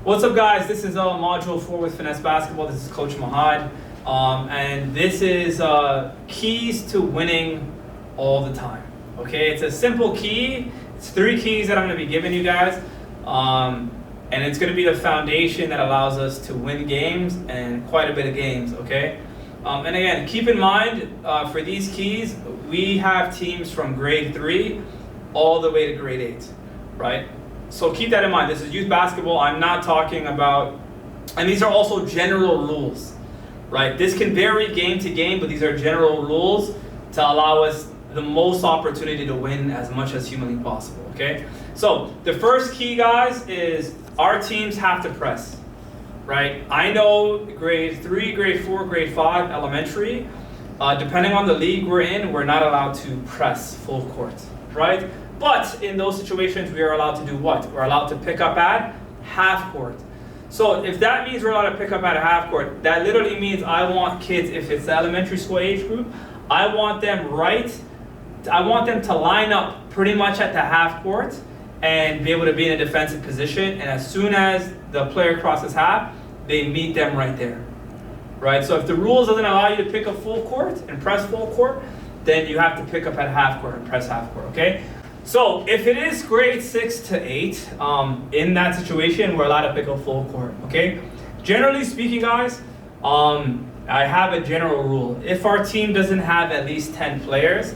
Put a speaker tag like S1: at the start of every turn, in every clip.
S1: What's up, guys? This is Module 4 with Finesse Basketball. This is Coach Mahad. And this is keys to winning all the time. Okay, it's a simple key. It's 3 keys that I'm going to be giving you guys. And it's going to be the foundation that allows us to win games and quite a bit of games, okay? And again, keep in mind, for these keys, we have teams from grade 3 all the way to grade 8, right? So keep that in mind. This is youth basketball. I'm not talking about, and these are also general rules, right? This can vary game to game, but these are general rules to allow us the most opportunity to win as much as humanly possible, okay? So the first key, guys, is our teams have to press, right? I know grade 3, grade 4, grade 5, elementary, depending on the league we're in, we're not allowed to press full court, right? But in those situations, we are allowed to do what? We're allowed to pick up at half court. So if that means we're allowed to pick up at a half court, that literally means I want kids, if it's the elementary school age group, I want them to line up pretty much at the half court and be able to be in a defensive position. And as soon as the player crosses half, they meet them right there, right? So if the rules doesn't allow you to pick up full court and press full court, then you have to pick up at half court and press half court, okay? So if it is grade 6 to 8, in that situation, we're allowed to pick up full court, okay? Generally speaking, guys, I have a general rule. If our team doesn't have at least 10 players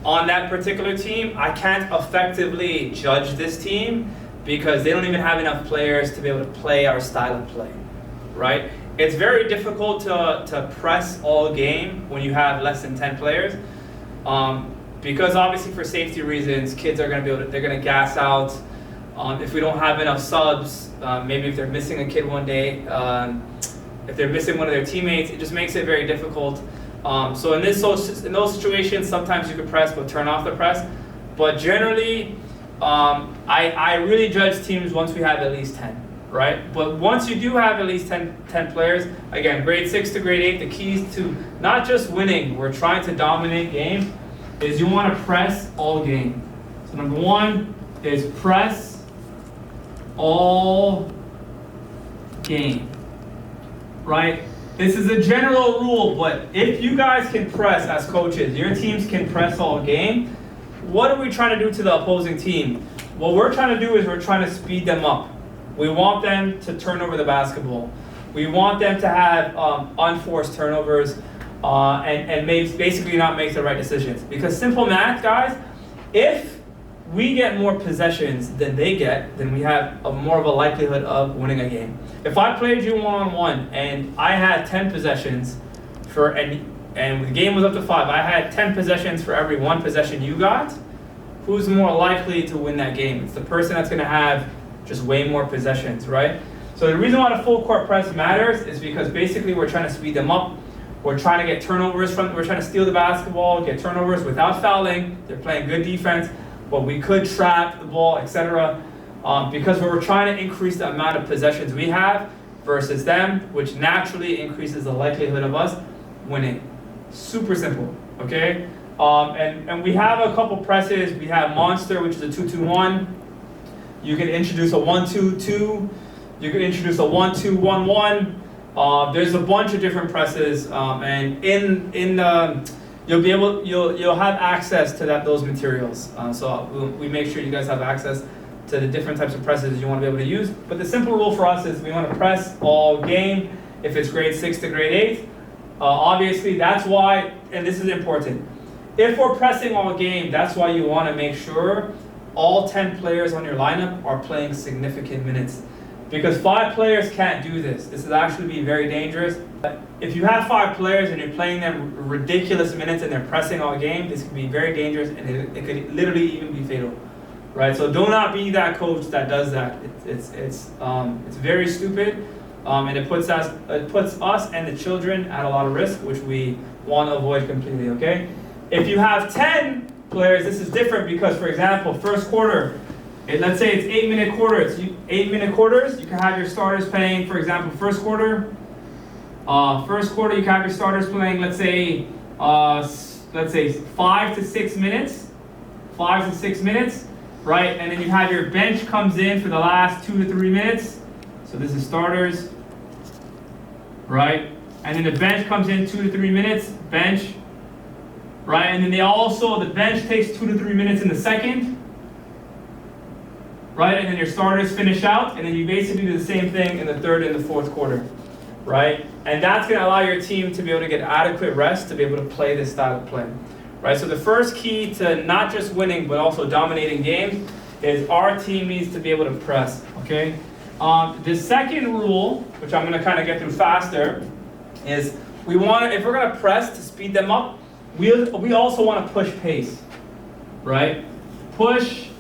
S1: on that particular team, I can't effectively judge this team because they don't even have enough players to be able to play our style of play, right? It's very difficult to press all game when you have less than 10 players. Because obviously for safety reasons, kids are going to they're going to gas out. If we don't have enough subs, maybe if they're missing a kid one day, if they're missing one of their teammates, it just makes it very difficult. So in those situations, sometimes you can press, but turn off the press. But generally, I really judge teams once we have at least 10, right? But once you do have at least 10 players, again, grade 6 to grade 8, the keys to not just winning, we're trying to dominate games, is you want to press all game. So number 1 is press all game, right? This is a general rule, but if you guys can press as coaches, your teams can press all game, what are we trying to do to the opposing team? What we're trying to do is we're trying to speed them up. We want them to turn over the basketball. We want them to have unforced turnovers, and basically not make the right decisions. Because simple math, guys, if we get more possessions than they get, then we have more of a likelihood of winning a game. If I played you one-on-one and I had 10 possessions and the game was up to 5, I had 10 possessions for every 1 possession you got, who's more likely to win that game? It's the person that's going to have just way more possessions, right? So the reason why the full court press matters is because basically we're trying to speed them up. We're trying to get turnovers we're trying to steal the basketball, get turnovers without fouling. They're playing good defense, but we could trap the ball, etc. Because we're trying to increase the amount of possessions we have versus them, which naturally increases the likelihood of us winning. Super simple, okay? And we have a couple presses. We have Monster, which is a 2-2-1. You can introduce a 1-2-2. You can introduce a 1-2-1-1. There's a bunch of different presses, and you'll have access to those materials. So we make sure you guys have access to the different types of presses you want to be able to use. But the simple rule for us is we want to press all game. If it's grade 6 to grade 8, obviously that's why, and this is important. If we're pressing all game, that's why you want to make sure all 10 players on your lineup are playing significant minutes. Because 5 players can't do this. This will actually be very dangerous. If you have 5 players and you're playing them ridiculous minutes and they're pressing all game, this can be very dangerous and it could literally even be fatal, right? So do not be that coach that does that. It's very stupid, and it puts us and the children at a lot of risk, which we want to avoid completely. Okay? If you have 10 players, this is different because, for example, first quarter. Let's say it's 8-minute quarters. 8-minute quarters, you can have your starters playing, for example, first quarter. First quarter, you can have your starters playing, let's say 5 to 6 minutes. 5 to 6 minutes, right? And then you have your bench comes in for the last 2 to 3 minutes. So this is starters, right? And then the bench comes in 2 to 3 minutes, bench, right? And then the bench takes 2 to 3 minutes in the second, right? And then your starters finish out, and then you basically do the same thing in the third and the fourth quarter, right? And that's going to allow your team to be able to get adequate rest to be able to play this style of play, right? So the first key to not just winning, but also dominating games is our team needs to be able to press, okay? The second rule, which I'm going to kind of get through faster, is if we're going to press to speed them up, we also want to push pace, right? Push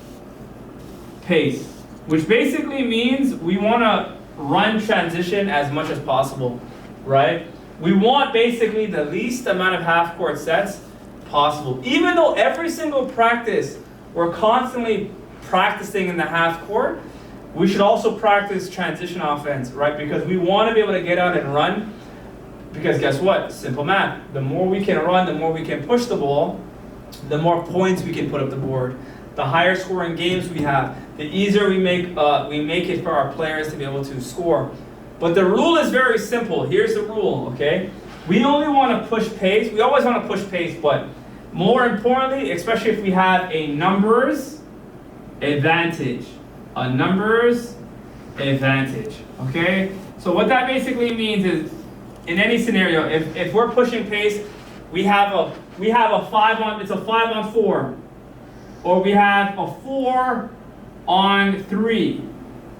S1: pace, which basically means we want to run transition as much as possible, right? We want basically the least amount of half-court sets possible. Even though every single practice, we're constantly practicing in the half-court, we should also practice transition offense, right? Because we want to be able to get out and run. Because guess what? Simple math. The more we can run, the more we can push the ball, the more points we can put up the board. The higher scoring games we have, the easier we make it for our players to be able to score. But the rule is very simple. Here's the rule, okay? We only want to push pace. We always want to push pace, but more importantly, especially if we have a numbers advantage. A numbers advantage, okay? So what that basically means is, in any scenario, if we're pushing pace, it's a 5-on-4, or we have a 4-on-3,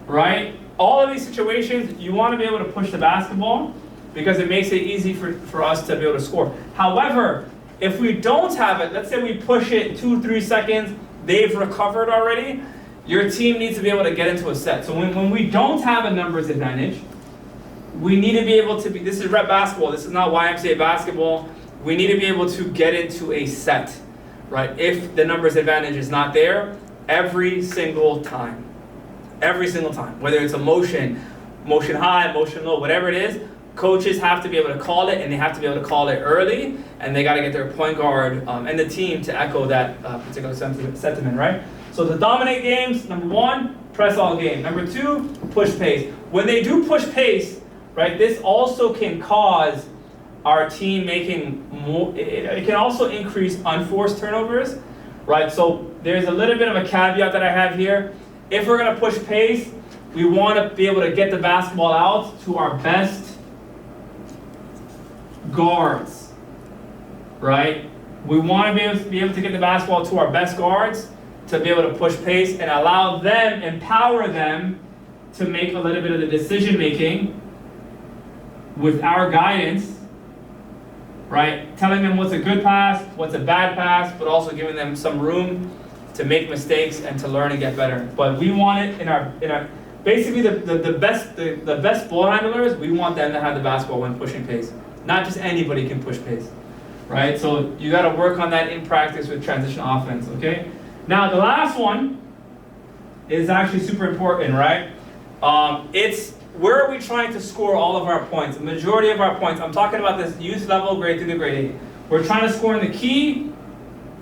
S1: right? All of these situations, you want to be able to push the basketball because it makes it easy for us to be able to score. However, if we don't have it, let's say we push it 2-3 seconds, they've recovered already, your team needs to be able to get into a set. So when we don't have a numbers advantage, we need to be able to this is rep basketball, this is not YMCA basketball, we need to be able to get into a set, right? If the numbers advantage is not there, every single time, whether it's a motion high, motion low, whatever it is, coaches have to be able to call it, and they have to be able to call it early, and they got to get their point guard and the team to echo that particular sentiment, right? So to dominate games, number one, press all game. Number two, push pace. When they do push pace, right, this also can cause our team making more, it can also increase unforced turnovers, right? So there's a little bit of a caveat that I have here. If we're going to push pace, we want to be able to get the basketball out to our best guards, right? We want to be able to get the basketball to our best guards to be able to push pace and empower them to make a little bit of the decision making with our guidance, right? Telling them what's a good pass, what's a bad pass, but also giving them some room to make mistakes and to learn and get better. But we want it in our basically the best ball handlers, we want them to have the basketball when pushing pace. Not just anybody can push pace, right? So you got to work on that in practice with transition offense, okay? Now the last one is actually super important, right? It's where are we trying to score all of our points? The majority of our points, I'm talking about this youth level, grade 3 to grade 8. We're trying to score in the key,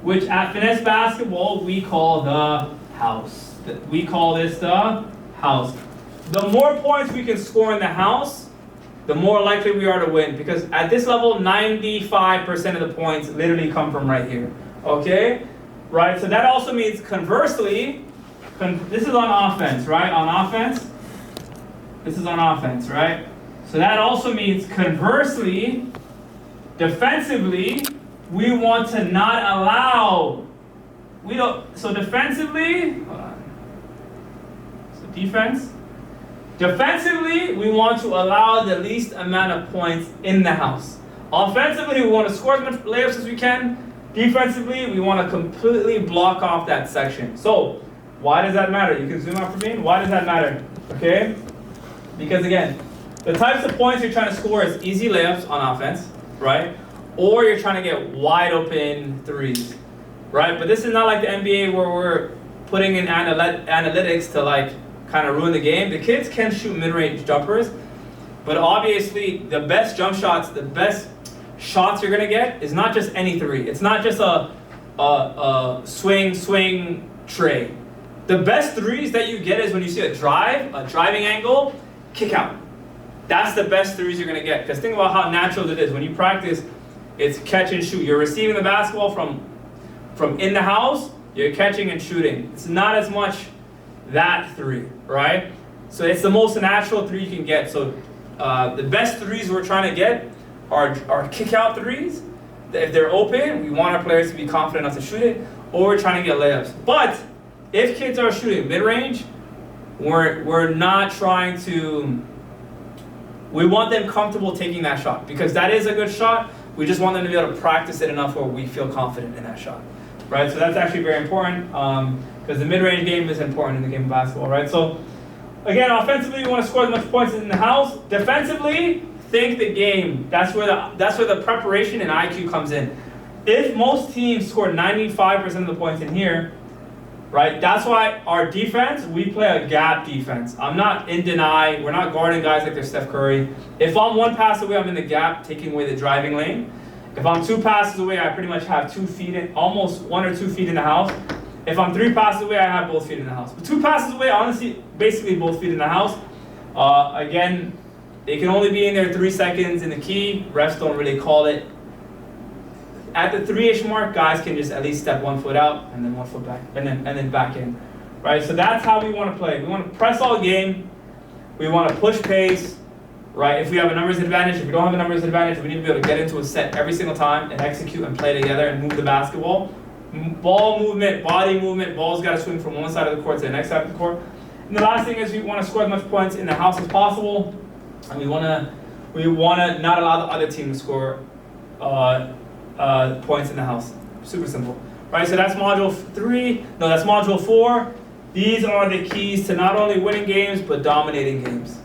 S1: which at Finesse basketball, we call the house. We call this the house. The more points we can score in the house, the more likely we are to win. Because at this level, 95% of the points literally come from right here. Okay? Right? So that also means conversely, this is on offense, right? On offense. This is on offense, right? So that also means conversely, defensively, we want to not allow, so defensively, hold on. So defensively, we want to allow the least amount of points in the house. Offensively, we want to score as much layups as we can. Defensively, we want to completely block off that section. So, why does that matter? You can zoom out for me. Why does that matter? Okay? Because again, the types of points you're trying to score is easy layups on offense, right? Or you're trying to get wide open threes, right? But this is not like the NBA where we're putting in analytics to like kind of ruin the game. The kids can shoot mid-range jumpers, but obviously the best jump shots, the best shots you're gonna get is not just any three. It's not just a swing tray. The best threes that you get is when you see a driving angle, kick out. That's the best threes you're going to get. Because think about how natural it is. When you practice, it's catch and shoot. You're receiving the basketball from in the house, you're catching and shooting. It's not as much that three, right? So it's the most natural three you can get. So the best threes we're trying to get are kick out threes. If they're open, we want our players to be confident enough to shoot it, or we're trying to get layups. But if kids are shooting mid-range, we're not trying to, we want them comfortable taking that shot, because that is a good shot. We just want them to be able to practice it enough where we feel confident in that shot, right? So that's actually very important, because the mid-range game is important in the game of basketball, right? So again, offensively, we want to score as much points in the house. Defensively, think the game. That's where the preparation and IQ comes in. If most teams score 95% of the points in here, right? That's why our defense, we play a gap defense. I'm not in deny. We're not guarding guys like they're Steph Curry. If I'm one pass away, I'm in the gap, taking away the driving lane. If I'm 2 passes away, I pretty much have 2 feet in, almost 1 or 2 feet in the house. If I'm 3 passes away, I have both feet in the house. But 2 passes away, honestly, basically both feet in the house. Again, they can only be in there 3 seconds in the key. Refs don't really call it. At the 3-ish mark, guys can just at least step 1 foot out and then 1 foot back, and then back in, right? So that's how we want to play. We want to press all game. We want to push pace, right? If we have a numbers advantage, if we don't have a numbers advantage, we need to be able to get into a set every single time and execute and play together and move the basketball. Ball movement, body movement, ball's got to swing from one side of the court to the next side of the court. And the last thing is we want to score as much points in the house as possible, and we want to not allow the other team to score points in the house. Super simple, right? So that's module 3. No, that's module 4. These are the keys to not only winning games but dominating games.